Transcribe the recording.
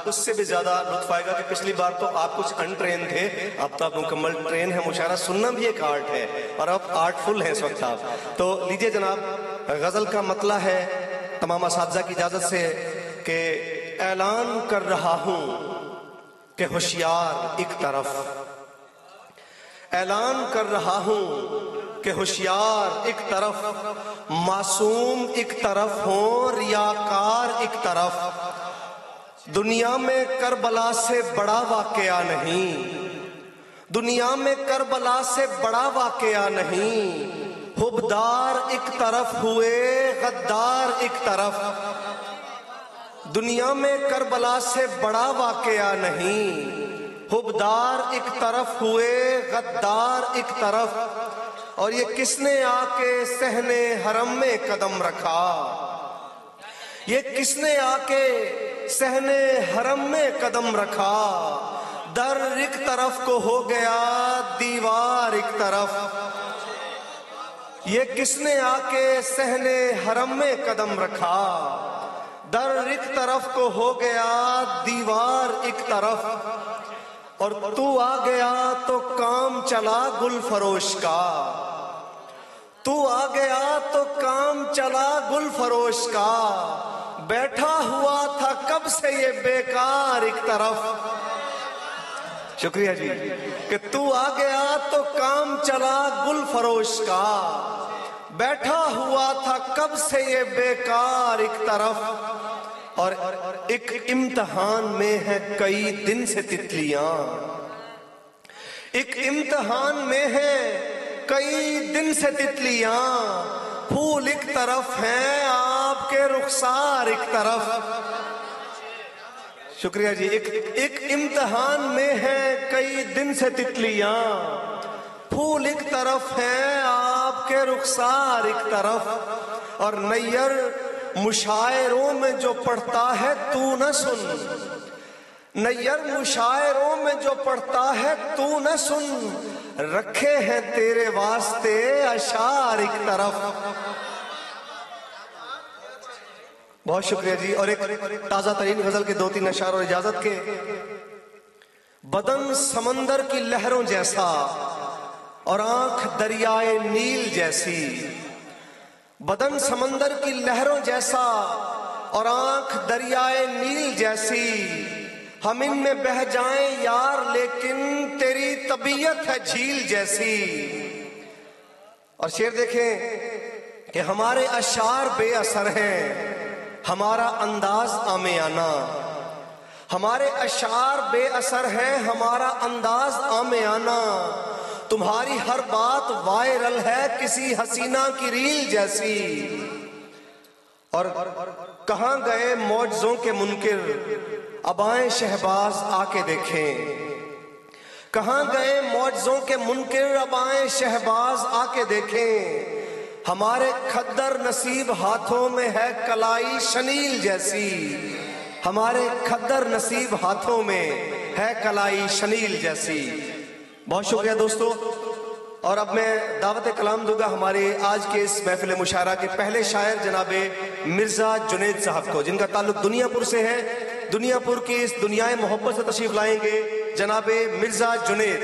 आपको उससे भी ज्यादा लुत्फ आएगा कि पिछली बार तो आप कुछ अनट्रेन थे, अब तो आप मुकम्मल ट्रेन है। मुशायरा सुनना भी एक आर्ट है और अब आर्टफुल है इस वक्त आप। तो लीजिए जनाब, गजल का मतला है तमाम असातिज़ा की इजाजत से कि ऐलान कर रहा हूं कि होशियार एक तरफ, ऐलान कर रहा हूं कि होशियार एक तरफ, मासूम एक तरफ हो, रियाकार एक तरफ। दुनिया में करबला से बड़ा वाकया नहीं, दुनिया में करबला से बड़ा वाकया नहीं। हुबदार एक तरफ हुए, गद्दार एक तरफ। दुनिया में करबला से बड़ा वाकया नहीं, हुबदार एक तरफ हुए, गद्दार एक तरफ। और ये किसने आके सहने हरम में कदम रखा, ये किसने आके सहने हरम में कदम रखा। दर एक तरफ को हो गया दीवार एक तरफ, ये किसने आके सहने हरम में कदम रखा। दर एक तरफ को हो गया दीवार एक तरफ। और तू आ गया तो काम चला गुल फरोश का, तू आ गया तो काम चला गुल फरोश का। बैठा हुआ था कब से ये बेकार एक तरफ। शुक्रिया जी कि तू आ गया तो काम चला गुल फरोश का। बैठा हुआ था कब से ये बेकार एक तरफ। और एक इम्तिहान में है कई दिन से तितलियां, एक इम्तिहान में है कई दिन से तितलियां। फूल एक तरफ हैं आपके रुखसार एक तरफ। शुक्रिया जी। एक इम्तिहान में है कई दिन से तितलियां, फूल एक तरफ हैं आपके रुखसार एक तरफ। और नैयर मुशायरों में जो पढ़ता है तू न सुन, नैयर मुशायरों में जो पढ़ता है तू न सुन। रखे हैं तेरे वास्ते अशार एक तरफ। बहुत शुक्रिया जी। और एक ताजा तरीन गजल के 2-3 अशार और इजाजत के। बदन समंदर की लहरों जैसा और आंख दरियाए नील जैसी। बदन समंदर की लहरों जैसा और आंख दरियाए नील जैसी। हम इनमें बह जाएं यार लेकिन तेरी तबीयत है झील जैसी। और शेर देखें कि हमारे अशार बेअसर हैं, हमारा अंदाज आमेयाना। हमारे अशार बेअसर हैं, हमारा अंदाज आमेयाना। तुम्हारी हर बात वायरल है किसी हसीना की रील जैसी। और कहां गए मौजों के मुनकिर, अब आए शहबाज आके देखें। कहां गए मौजों के मुनकिर, अब आए शहबाज आके देखें। हमारे खद्दर नसीब हाथों में है कलाई शनील जैसी। हमारे खद्दर नसीब हाथों में है कलाई शनील जैसी। बहुत शुक्रिया दोस्तों। और अब मैं दावत कलाम दूंगा हमारे आज के इस महफिल मुशायरा के पहले शायर जनाबे मिर्जा जुनैद साहब को, जिनका ताल्लुक दुनियापुर से है। दुनियापुर की इस दुनियाए मोहब्बत से तशरीफ लाएंगे जनाबे मिर्जा जुनैद।